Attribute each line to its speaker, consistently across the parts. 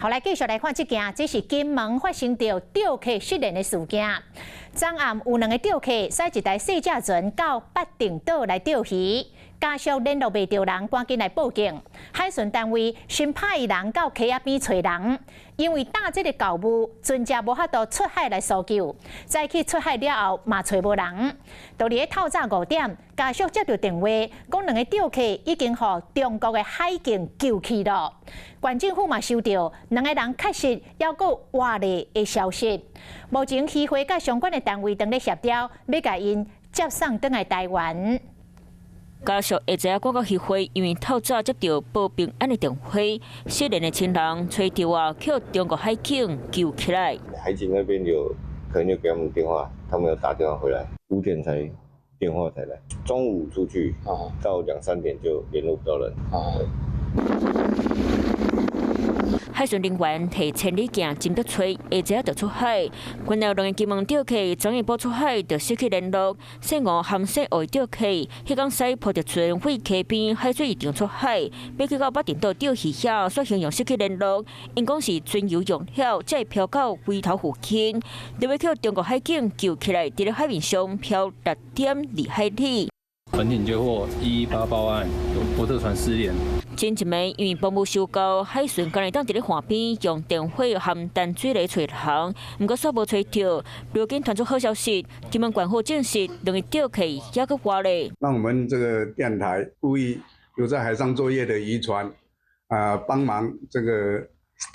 Speaker 1: 后来继续来看这件，这是金门发生着钓客失联的事件。昨暗有2个钓客驶一台细架船到八定岛来钓鱼，家属联络袂到人，赶紧来报警。海巡单位先派人到溪仔边找人，因为打这个教务，船只无法度出海来搜救。再去出海了后，嘛找无人。就伫透早5点，家属接到电话，讲2个钓客已经互中国的海警救去了。县政府嘛收到2个人确实还佫活咧的消息。目前渔会甲相关的单位正咧协调，要甲因接送转来台湾。
Speaker 2: 家属会知影广告协会因为透早接到报平安的电话，失联的亲人找到啊，去中国海警救起来。
Speaker 3: 海警那边可能就给他们电话，他们要打电话回来，5点才电话才来，中午出去，到2、3点就联络不到人。
Speaker 2: 海巡人员摕千里镜侦得吹，会知影就出海。原来2个金门钓客转一步出海，就失去联络。姓吴含姓吴钓客，迄天驶抱着船回溪边海水浴场出海，要去到八定岛钓鱼遐，所形容失去联络。因讲是船游用了，才会漂到龟头附近，就要去中国海警救起来，伫咧海面上漂6.2海里。
Speaker 4: 本警接获118报案，有波特船失联。
Speaker 2: 前一暝因为保姆收购，海巡今日当伫咧岸边用电火含淡水来找人，毋过煞无找到。如今传出好消息，金门管府证实2个钓客还佫活咧。
Speaker 5: 让我们这个电台呼吁有在海上作业的渔船，帮忙这个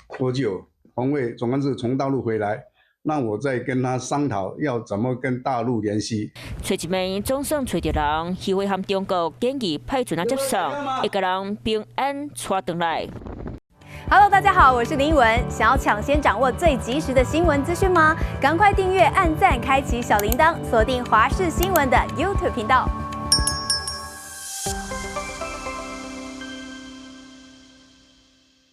Speaker 5: 获救。红卫总干事从大陆回来。那我再跟他商讨要怎么跟大陆联系。
Speaker 2: 找一暝总算找到人，渔会和中国建议派船接送，会甲人平安带回来。
Speaker 6: Hello， 大家好，我是林文。想要抢先掌握最及时的新闻资讯吗？赶快订阅、按赞、开启小铃铛，锁定华视新闻的 YouTube 频道。